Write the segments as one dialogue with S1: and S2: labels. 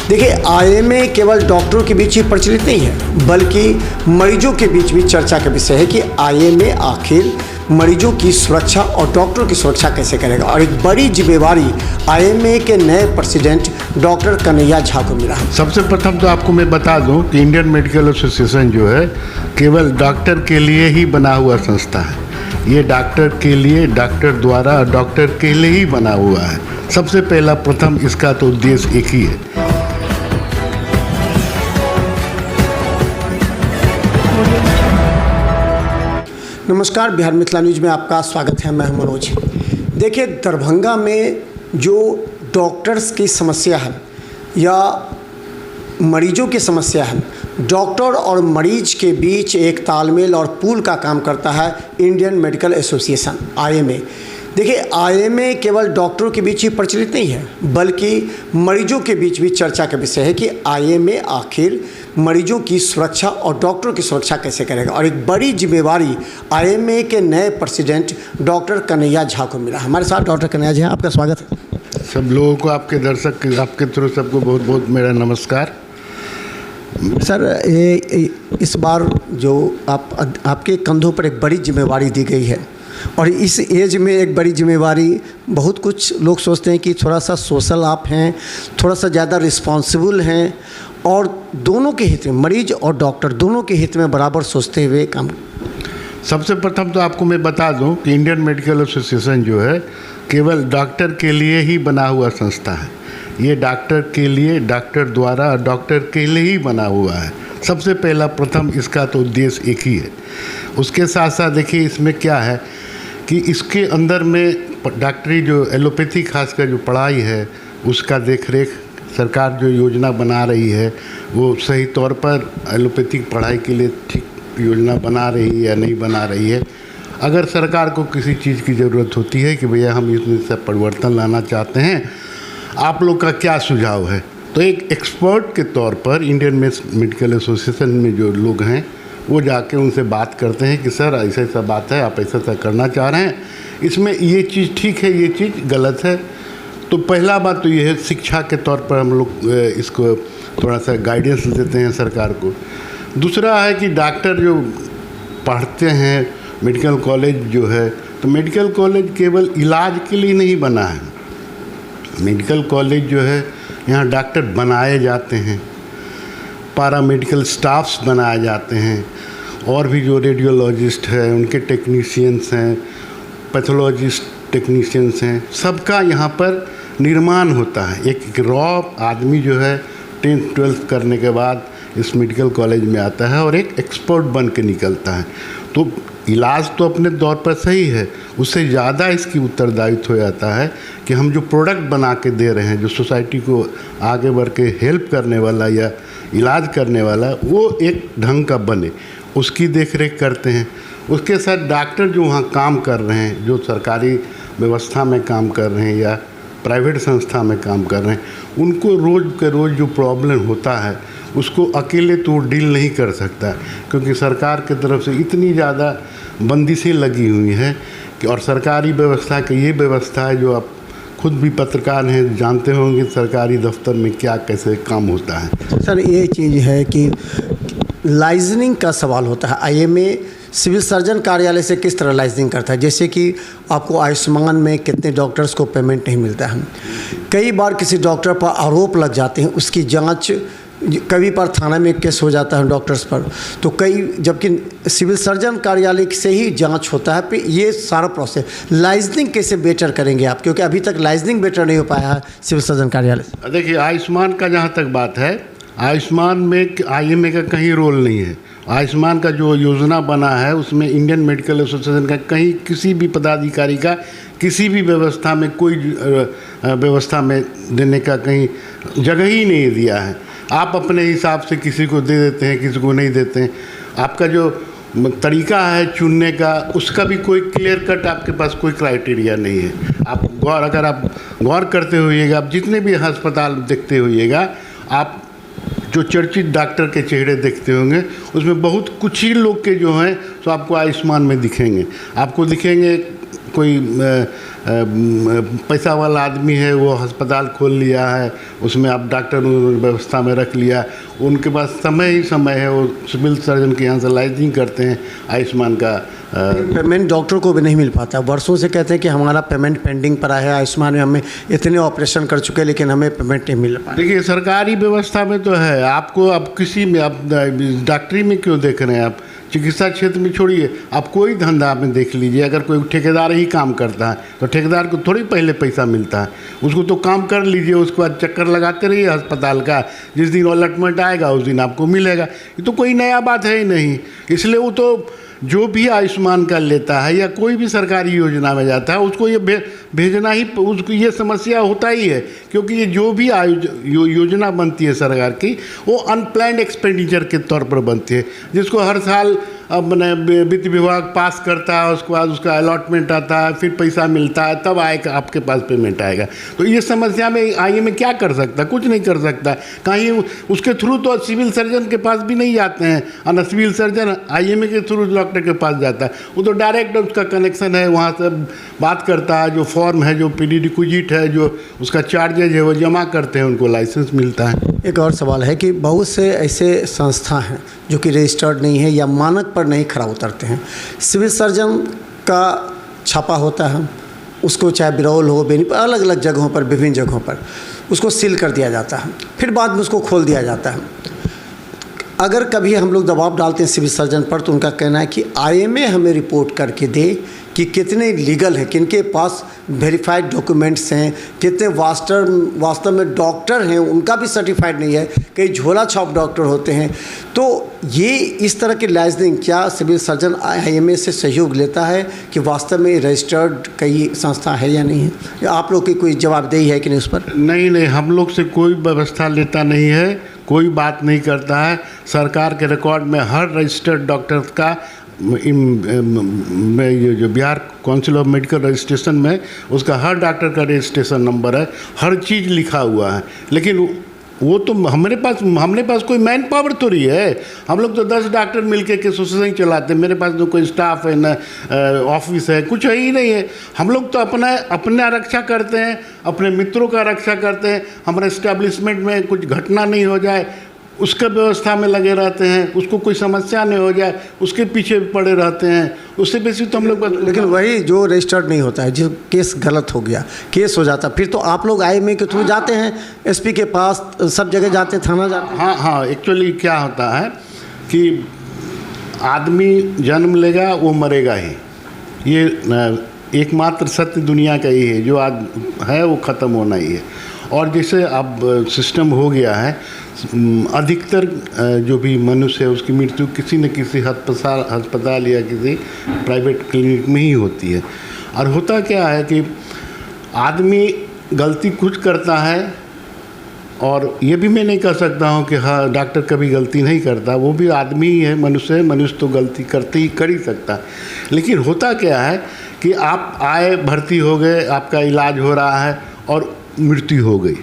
S1: देखिए, आईएमए केवल डॉक्टरों के बीच ही प्रचलित नहीं है, बल्कि मरीजों के बीच भी चर्चा का विषय है कि आईएमए आखिर मरीजों की सुरक्षा और डॉक्टरों की सुरक्षा कैसे करेगा। और एक बड़ी जिम्मेवारी आईएमए के नए प्रेसिडेंट डॉक्टर कन्हैया झा को मिला है।
S2: सबसे प्रथम तो आपको मैं बता दूं कि इंडियन मेडिकल एसोसिएशन जो है केवल डॉक्टर के लिए ही बना हुआ संस्था है। ये डॉक्टर के लिए, डॉक्टर द्वारा, डॉक्टर के लिए ही बना हुआ है। सबसे पहला प्रथम इसका तो उद्देश्य एक ही है।
S1: नमस्कार, बिहार मिथिला न्यूज में आपका स्वागत है। मैं हूं मनोज। देखिए, दरभंगा में जो डॉक्टर्स की समस्या है या मरीजों की समस्या है, डॉक्टर और मरीज के बीच एक तालमेल और पुल का काम करता है इंडियन मेडिकल एसोसिएशन आईएमए। देखिए, आईएमए केवल डॉक्टरों के बीच ही प्रचलित नहीं है, बल्कि मरीजों के बीच भी चर्चा का विषय है कि आईएमए आखिर मरीजों की सुरक्षा और डॉक्टरों की सुरक्षा कैसे करेगा। और एक बड़ी जिम्मेवारी आईएमए के नए प्रेसिडेंट डॉक्टर कन्हैया झा को मिला। हमारे साथ डॉक्टर कन्हैया झा, आपका स्वागत है।
S2: सब लोगों को, आपके दर्शक, आपके थ्रू सबको बहुत बहुत मेरा नमस्कार।
S1: सर, इस बार जो आपके कंधों पर एक बड़ी जिम्मेवारी दी गई है, और इस एज में एक बड़ी जिम्मेवारी, बहुत कुछ लोग सोचते हैं कि थोड़ा सा सोशल आप हैं, थोड़ा सा ज़्यादा रिस्पॉन्सिबल हैं, और दोनों के हित में, मरीज और डॉक्टर दोनों के हित में बराबर सोचते हुए काम।
S2: सबसे प्रथम तो आपको मैं बता दूं कि इंडियन मेडिकल एसोसिएशन जो है केवल डॉक्टर के लिए ही बना हुआ संस्था है। ये डॉक्टर के लिए, डॉक्टर द्वारा, डॉक्टर के लिए ही बना हुआ है। सबसे पहला प्रथम इसका तो उद्देश्य एक ही है। उसके साथ साथ देखिए इसमें क्या है कि इसके अंदर में डॉक्टरी जो एलोपैथी खासकर जो पढ़ाई है उसका देख रेख सरकार जो योजना बना रही है वो सही तौर पर एलोपैथिक पढ़ाई के लिए ठीक योजना बना रही है या नहीं बना रही है। अगर सरकार को किसी चीज़ की ज़रूरत होती है कि भैया हम इसमें से परिवर्तन लाना चाहते हैं, आप लोग का क्या सुझाव है, तो एक एक्सपर्ट के तौर पर इंडियन मेडिकल एसोसिएशन में जो लोग हैं वो जाके उनसे बात करते हैं कि सर ऐसा ऐसा बात है, आप ऐसा ऐसा करना चाह रहे हैं, इसमें ये चीज़ ठीक है, ये चीज़ गलत है। तो पहला बात तो ये है, शिक्षा के तौर पर हम लोग इसको थोड़ा सा गाइडेंस देते हैं सरकार को। दूसरा है कि डॉक्टर जो पढ़ते हैं, मेडिकल कॉलेज जो है, तो मेडिकल कॉलेज केवल इलाज के लिए नहीं बना है। मेडिकल कॉलेज जो है यहाँ डॉक्टर बनाए जाते हैं, पैरामेडिकल स्टाफ्स बनाए जाते हैं, और भी जो रेडियोलॉजिस्ट हैं उनके टेक्नीशियंस हैं, पैथोलॉजिस्ट टेक्नीशियंस हैं, सबका यहाँ पर निर्माण होता है। एक रॉ आदमी जो है 10th 12th करने के बाद इस मेडिकल कॉलेज में आता है और एक एक्सपर्ट बन के निकलता है। तो इलाज तो अपने दौर पर सही है, उससे ज़्यादा इसकी उत्तरदायित्व हो जाता है कि हम जो प्रोडक्ट बना के दे रहे हैं, जो सोसाइटी को आगे बढ़ के हेल्प करने वाला या इलाज करने वाला, वो एक ढंग का बने, उसकी देख रेख करते हैं। उसके साथ डॉक्टर जो वहाँ काम कर रहे हैं, जो सरकारी व्यवस्था में काम कर रहे हैं या प्राइवेट संस्था में काम कर रहे हैं, उनको रोज़ के रोज़ जो प्रॉब्लम होता है उसको अकेले तो डील नहीं कर सकता, क्योंकि सरकार की तरफ से इतनी ज़्यादा बंदिशें लगी हुई हैं कि, और सरकारी व्यवस्था की ये व्यवस्था है जो आप खुद भी पत्रकार हैं, जानते होंगे सरकारी दफ्तर में क्या कैसे काम होता है।
S1: सर, ये चीज़ है कि लाइसेंसिंग का सवाल होता है। आईएमए सिविल सर्जन कार्यालय से किस तरह लाइसेंसिंग करता है, जैसे कि आपको आयुष्मान में कितने डॉक्टर्स को पेमेंट नहीं मिलता है, कई बार किसी डॉक्टर पर आरोप लग जाते हैं, उसकी जांच कभी पर थाना में केस हो जाता है डॉक्टर्स पर, तो कई, जबकि सिविल सर्जन कार्यालय से ही जांच होता है। फिर ये सारा प्रोसेस लाइसेंसिंग कैसे बेटर करेंगे आप, क्योंकि अभी तक लाइसेंसिंग बेटर नहीं हो पाया है सिविल सर्जन कार्यालय से।
S2: देखिए, आयुष्मान का जहाँ तक बात है, आयुष्मान में आईएमए का कहीं रोल नहीं है। आयुष्मान का जो योजना बना है उसमें इंडियन मेडिकल एसोसिएशन का कहीं किसी भी पदाधिकारी का किसी भी व्यवस्था में कोई व्यवस्था में देने का कहीं जगह ही नहीं दिया है। आप अपने हिसाब से किसी को दे देते हैं, किसी को नहीं देते हैं। आपका जो तरीका है चुनने का, उसका भी कोई क्लियर कट आपके पास कोई क्राइटेरिया नहीं है। अगर आप गौर करते होइएगा, आप जितने भी अस्पताल देखते होइएगा, आप जो चर्चित डॉक्टर के चेहरे देखते होंगे, उसमें बहुत कुछ ही लोग के जो हैं तो आपको आयुष्मान में दिखेंगे। आपको दिखेंगे कोई पैसा वाला आदमी है, वो अस्पताल खोल लिया है, उसमें आप डॉक्टर व्यवस्था में रख लिया, उनके पास समय ही समय है, वो सिविल सर्जन के यहाँ से लाइसेंसिंग करते हैं आयुष्मान का।
S1: पेमेंट डॉक्टर को भी नहीं मिल पाता, वर्षों से कहते हैं कि हमारा पेमेंट पेंडिंग पड़ा है, आयुष्मान में हमें इतने ऑपरेशन कर चुके हैं लेकिन हमें पेमेंट नहीं मिल पा।
S2: देखिए सरकारी व्यवस्था में तो है, आपको अब किसी में आप डॉक्टरी में क्यों देख रहे हैं, आप चिकित्सा क्षेत्र में छोड़िए, आप कोई धंधा में देख लीजिए, अगर कोई ठेकेदार ही काम करता है तो ठेकेदार को थोड़ी पहले पैसा मिलता है, उसको तो काम कर लीजिए, उसके बाद चक्कर लगाते रहिए अस्पताल का, जिस दिन अलॉटमेंट आएगा उस दिन आपको मिलेगा। ये तो कोई नया बात है ही नहीं। इसलिए वो तो जो भी आयुष्मान का लेता है या कोई भी सरकारी योजना में जाता है उसको ये भेजना ही, उसको ये समस्या होता ही है, क्योंकि ये जो भी योजना बनती है सरकार की वो अनप्लान्ड एक्सपेंडिचर के तौर पर बनती है, जिसको हर साल अपने वित्त विभाग पास करता है, उसके बाद उसका अलॉटमेंट आता है, फिर पैसा मिलता है, तब आएगा आपके पास पेमेंट आएगा। तो ये समस्या में आईएमए क्या कर सकता है, कुछ नहीं कर सकता। कहीं उसके थ्रू तो सिविल सर्जन के पास भी नहीं जाते हैं, और सिविल सर्जन आईएमए के थ्रू डॉक्टर के पास जाता है, वो तो डायरेक्ट उसका कनेक्शन है, वहाँ से बात करता है, जो फॉर्म है, जो प्रीरिक्विजिट है, जो उसका चार्जेज है वो जमा करते हैं, उनको लाइसेंस मिलता है।
S1: एक और सवाल है कि बहुत से ऐसे संस्था हैं जो कि रजिस्टर्ड नहीं है या मानक पर नहीं खरा उतरते हैं। सिविल सर्जन का छापा होता है, उसको चाहे बिरौल हो, अलग अलग जगहों पर, विभिन्न जगहों पर उसको सील कर दिया जाता है, फिर बाद में उसको खोल दिया जाता है। अगर कभी हम लोग दबाव डालते हैं सिविल सर्जन पर तो उनका कहना है कि आईएमए हमें रिपोर्ट करके दे कि कितने लीगल हैं, किनके पास वेरीफाइड डॉक्यूमेंट्स हैं, कितने वास्तव में डॉक्टर हैं उनका भी सर्टिफाइड नहीं है, कई झोला छाप डॉक्टर होते हैं। तो ये इस तरह की लाइसेंसिंग क्या सिविल सर्जन आईएमए से सहयोग लेता है कि वास्तव में रजिस्टर्ड कई संस्था है या नहीं है, या आप लोग की कोई जवाबदेही है कि नहीं उस पर?
S2: नहीं, हम लोग से कोई व्यवस्था लेता नहीं है, कोई बात नहीं करता है। सरकार के रिकॉर्ड में हर रजिस्टर्ड डॉक्टर का में जो Bihar council of medical registration में उसका हर डॉक्टर का रजिस्ट्रेशन नंबर है, हर चीज़ लिखा हुआ है। लेकिन वो तो हमरे पास कोई मैन पावर थोड़ी है। हम लोग तो 10 डॉक्टर मिलके के एसोसिएशन चलाते हैं, मेरे पास तो कोई स्टाफ है ना ऑफिस है, कुछ है ही नहीं है। हम लोग तो अपना रक्षा करते हैं, अपने मित्रों का रक्षा करते हैं, हमारे इस्टेब्लिशमेंट में कुछ घटना नहीं हो जाए उसका व्यवस्था में लगे रहते हैं, उसको कोई समस्या नहीं हो जाए उसके पीछे पड़े रहते हैं। उससे बेसी तो हम लोग
S1: लेकिन वही जो रजिस्टर्ड नहीं होता है, जो केस गलत हो गया, केस हो जाता, फिर तो आप लोग आईएमए के थ्रू जाते हैं, एसपी के पास, सब जगह जाते हैं, थाना जाते हैं।
S2: हाँ, एक्चुअली क्या होता है कि आदमी जन्म लेगा वो मरेगा ही, ये एकमात्र सत्य दुनिया का ही है, जो आज है वो ख़त्म होना ही है। और जैसे अब सिस्टम हो गया है, अधिकतर जो भी मनुष्य है उसकी मृत्यु किसी न किसी अस्पताल या किसी प्राइवेट क्लिनिक में ही होती है। और होता क्या है कि आदमी गलती कुछ करता है, और ये भी मैं नहीं कह सकता हूँ कि हाँ डॉक्टर कभी गलती नहीं करता, वो भी आदमी ही है, मनुष्य तो गलती करते ही कर ही सकता है। लेकिन होता क्या है कि आप आए, भर्ती हो गए, आपका इलाज हो रहा है और मृत्यु हो गई,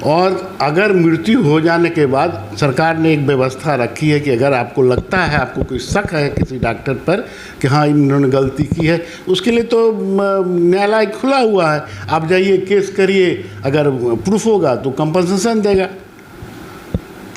S2: और अगर मृत्यु हो जाने के बाद सरकार ने एक व्यवस्था रखी है कि अगर आपको लगता है, आपको कोई शक है किसी डॉक्टर पर कि हाँ इन्होंने गलती की है, उसके लिए तो न्यायालय खुला हुआ है, आप जाइए केस करिए, अगर प्रूफ होगा तो कंपनसेशन देगा।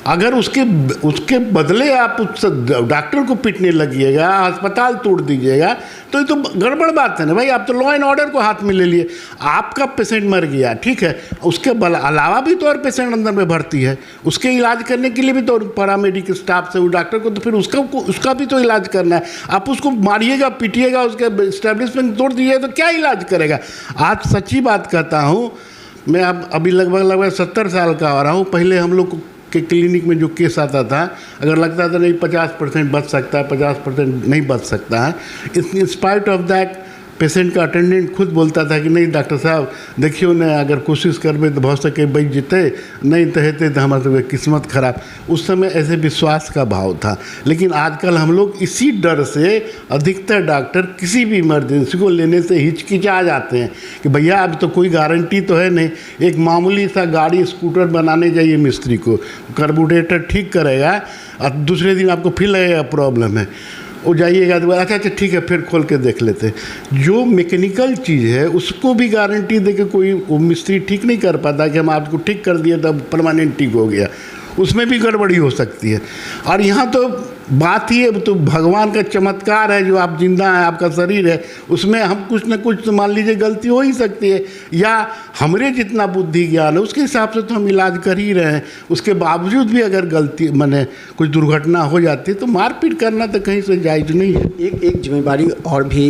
S2: अगर उसके बदले आप उस डॉक्टर को पिटने लगिएगा, अस्पताल तोड़ दीजिएगा, तो ये तो गड़बड़ बात है ना भाई। आप तो लॉ एंड ऑर्डर को हाथ में ले लिए, आपका पेशेंट मर गया, ठीक है, उसके अलावा भी तो और पेशेंट अंदर में भर्ती है, उसके इलाज करने के लिए भी तो पैरामेडिकल स्टाफ से वो डॉक्टर को तो फिर उसका भी तो इलाज करना है। आप उसको मारिएगा, पीटिएगा, उसके इस्टेब्लिशमेंट तोड़ दीजिएगा तो क्या इलाज करेगा। आज सच्ची बात कहता हूँ, मैं अब अभी लगभग 70 साल का हो रहा हूँ। पहले हम लोग के क्लिनिक में जो केस आता था, अगर लगता था नहीं 50% बच सकता है, 50% नहीं बच सकता है, in spite of that patient का अटेंडेंट खुद बोलता था कि नहीं डॉक्टर साहब देखियो न, अगर कोशिश करबे तो बहुत सके बच जीते, नहीं तो हेते तो हमारे किस्मत खराब। उस समय ऐसे विश्वास का भाव था। लेकिन आजकल हम लोग इसी डर से अधिकतर डॉक्टर किसी भी इमरजेंसी को लेने से हिचकिचा जाते हैं कि भैया अब तो कोई गारंटी तो है नहीं। एक मामूली सा गाड़ी स्कूटर बनाने जाइए मिस्त्री को, कार्बोरेटर ठीक करेगा और दूसरे दिन आपको फिर लगेगा प्रॉब्लम है। वो जाइएगा तो अच्छा अच्छा ठीक है फिर खोल के देख लेते हैं। जो मैकेनिकल चीज़ है उसको भी गारंटी दे के कोई वो मिस्त्री ठीक नहीं कर पाता कि हम आपको ठीक कर दिए तब परमानेंट ठीक हो गया, उसमें भी गड़बड़ी हो सकती है। और यहाँ तो बात ही है, तो भगवान का चमत्कार है, जो आप जिंदा हैं, आपका शरीर है, उसमें हम कुछ ना कुछ तो मान लीजिए गलती हो ही सकती है, या हमरे जितना बुद्धि ज्ञान है उसके हिसाब से तो हम इलाज कर ही रहे हैं। उसके बावजूद भी अगर गलती माने कुछ दुर्घटना हो जाती है तो मारपीट करना तो कहीं से जायज़ नहीं है।
S1: एक जिम्मेदारी और भी,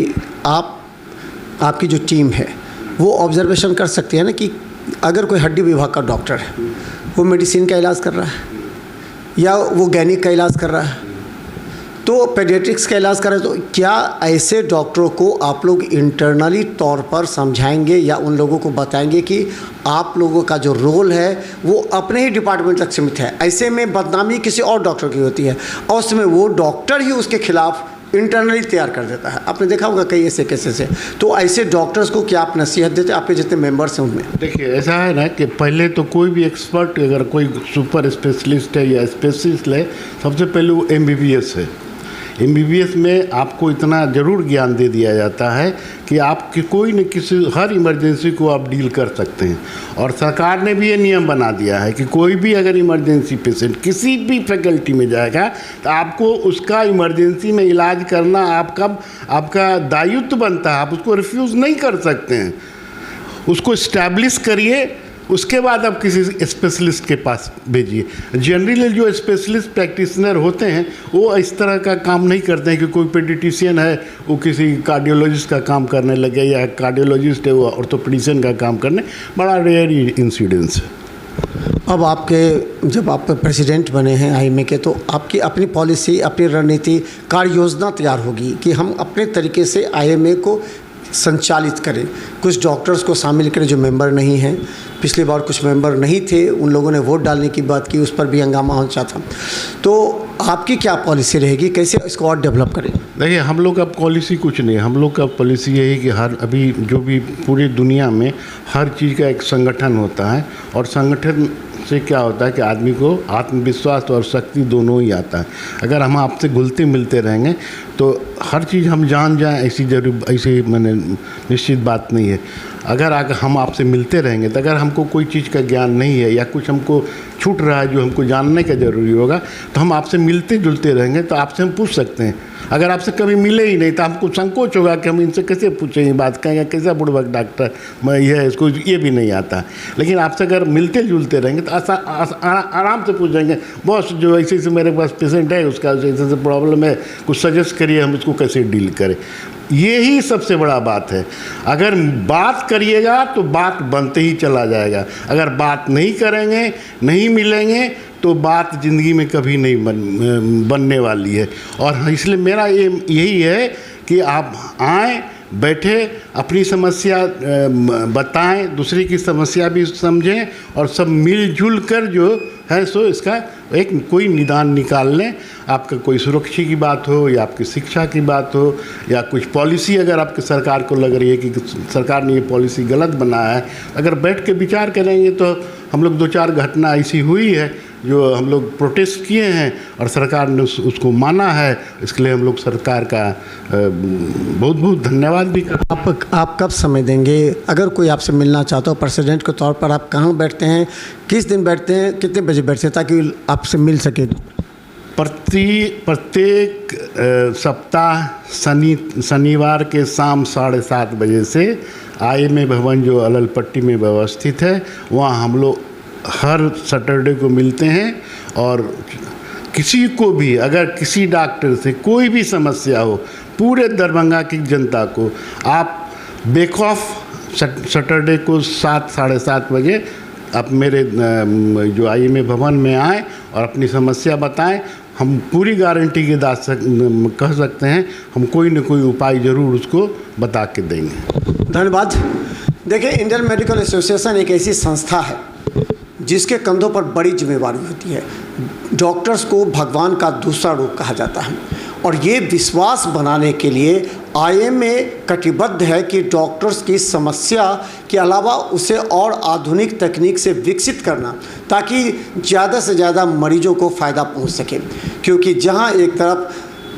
S1: आपकी जो टीम है वो ऑब्जर्वेशन कर सकती है ना कि अगर कोई हड्डी विभाग का डॉक्टर है, वो मेडिसिन का इलाज कर रहा है या वो गैनिक का इलाज कर रहा है, तो पेडियाट्रिक्स का इलाज कर रहा है, तो क्या ऐसे डॉक्टरों को आप लोग इंटरनली तौर पर समझाएंगे या उन लोगों को बताएंगे कि आप लोगों का जो रोल है वो अपने ही डिपार्टमेंट तक सीमित है? ऐसे में बदनामी किसी और डॉक्टर की होती है और उसमें वो डॉक्टर ही उसके खिलाफ इंटरनली तैयार कर देता है। आपने देखा होगा कई ऐसे केसेस है। तो ऐसे डॉक्टर्स को क्या आप नसीहत देते हैं, आपके जितने मेंबर्स हैं उनमें?
S2: देखिए ऐसा है ना कि पहले तो कोई भी एक्सपर्ट, अगर कोई सुपर स्पेशलिस्ट है या स्पेशलिस्ट है, सबसे पहले वो MBBS है। MBBS में आपको इतना ज़रूर ज्ञान दे दिया जाता है कि आप कोई न किसी हर इमरजेंसी को आप डील कर सकते हैं। और सरकार ने भी ये नियम बना दिया है कि कोई भी अगर इमरजेंसी पेशेंट किसी भी फैकल्टी में जाएगा तो आपको उसका इमरजेंसी में इलाज करना आपका दायित्व बनता है। आप उसको रिफ्यूज़ नहीं कर सकते हैं, उसको इस्टेब्लिश करिए, उसके बाद आप किसी स्पेशलिस्ट के पास भेजिए। जनरली जो स्पेशलिस्ट प्रैक्टिशनर होते हैं वो इस तरह का काम नहीं करते हैं कि कोई पेडिट्रिशियन है वो किसी कार्डियोलॉजिस्ट का काम करने लगे, या कार्डियोलॉजिस्ट है वो ऑर्थोपेडिशियन का काम करने, बड़ा रेयर इंसिडेंस है।
S1: अब जब आप प्रेसिडेंट बने हैं IMA के, तो आपकी अपनी पॉलिसी, अपनी रणनीति, कार्य योजना तैयार होगी कि हम अपने तरीके से IMA को संचालित करें। कुछ डॉक्टर्स को शामिल करें जो मेंबर नहीं हैं। पिछली बार कुछ मेंबर नहीं थे, उन लोगों ने वोट डालने की बात की, उस पर भी हंगामा हो था। तो आपकी क्या पॉलिसी रहेगी, कैसे इसको और डेवलप करें?
S2: देखिए हम लोग का पॉलिसी कुछ नहीं, हम लोग का पॉलिसी यही कि अभी जो भी पूरी दुनिया में हर चीज़ का एक संगठन होता है, और संगठन से क्या होता है कि आदमी को आत्मविश्वास और शक्ति दोनों ही आता है। अगर हम आपसे घुलते मिलते रहेंगे तो हर चीज़ हम जान जाएं ऐसी मैंने निश्चित बात नहीं है। अगर हम आपसे मिलते रहेंगे तो अगर हमको कोई चीज़ का ज्ञान नहीं है या कुछ हमको छूट रहा है जो हमको जानने का ज़रूरी होगा, तो हम आपसे मिलते जुलते रहेंगे तो आपसे हम पूछ सकते हैं। अगर आपसे कभी मिले ही नहीं तो हमको संकोच होगा कि हम इनसे कैसे पूछें, ये बात कहेंगे कैसा बुड़बक डॉक्टर मैं ये इसको ये भी नहीं आता। लेकिन आपसे अगर मिलते जुलते रहेंगे तो आराम से पूछेंगे, बॉस जो ऐसे से मेरे पास पेशेंट है, उसका ऐसे से प्रॉब्लम है, कुछ सजेस्ट करिए हम इसको कैसे डील करें। यही सबसे बड़ा बात है। अगर बात करिएगा तो बात बनते ही चला जाएगा, अगर बात नहीं करेंगे, नहीं मिलेंगे तो बात ज़िंदगी में कभी नहीं बनने वाली है। और इसलिए मेरा यही है कि आप आएँ, बैठे, अपनी समस्या बताएं, दूसरे की समस्या भी समझें, और सब मिलजुल कर जो है सो इसका एक कोई निदान निकाल लें। आपका कोई सुरक्षा की बात हो या आपकी शिक्षा की बात हो या कुछ पॉलिसी अगर आपकी सरकार को लग रही है कि सरकार ने ये पॉलिसी गलत बनाया है, अगर बैठ के विचार करेंगे तो हम लोग 2-4 घटना ऐसी हुई है जो हम लोग प्रोटेस्ट किए हैं और सरकार ने उसको माना है। इसके लिए हम लोग सरकार का बहुत बहुत धन्यवाद भी करते।
S1: आप कब समय देंगे? अगर कोई आपसे मिलना चाहता हो प्रेसिडेंट के तौर पर, आप कहाँ बैठते हैं, किस दिन बैठते हैं, कितने बजे बैठते हैं ताकि आपसे मिल सके?
S2: प्रत्येक सप्ताह शनिवार के शाम 7:30 बजे से IMA भवन जो अलल पट्टी में व्यवस्थित है, वहाँ हम लोग हर सैटरडे को मिलते हैं। और किसी को भी अगर किसी डॉक्टर से कोई भी समस्या हो, पूरे दरभंगा की जनता को आप बेक ऑफ सैटरडे को 7-7:30 बजे आप मेरे जो IMA भवन में आएँ और अपनी समस्या बताएं। हम पूरी गारंटी के कह सकते हैं हम कोई न कोई उपाय ज़रूर उसको बता के देंगे।
S1: धन्यवाद। देखिए, इंडियन मेडिकल एसोसिएशन एक ऐसी संस्था है जिसके कंधों पर बड़ी जिम्मेवारी होती है। डॉक्टर्स को भगवान का दूसरा रूप कहा जाता है, और ये विश्वास बनाने के लिए IMA कटिबद्ध है कि डॉक्टर्स की समस्या के अलावा उसे और आधुनिक तकनीक से विकसित करना, ताकि ज़्यादा से ज़्यादा मरीजों को फ़ायदा पहुंच सके। क्योंकि जहां एक तरफ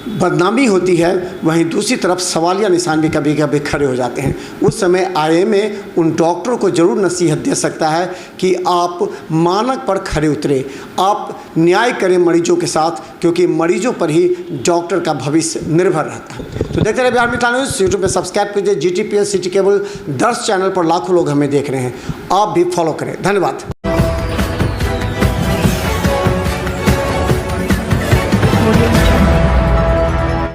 S1: बदनामी होती है, वहीं दूसरी तरफ सवालिया निशान भी कभी कभी खड़े हो जाते हैं। उस समय आईएमए उन डॉक्टरों को ज़रूर नसीहत दे सकता है कि आप मानक पर खड़े उतरे, आप न्याय करें मरीजों के साथ, क्योंकि मरीजों पर ही डॉक्टर का भविष्य निर्भर रहता है। तो देखते रहे बिहार मित्र न्यूज़। यूट्यूब पर सब्सक्राइब कीजिए। GTPL सिटी केबल 10 चैनल पर लाखों लोग हमें देख रहे हैं, आप भी फॉलो करें। धन्यवाद।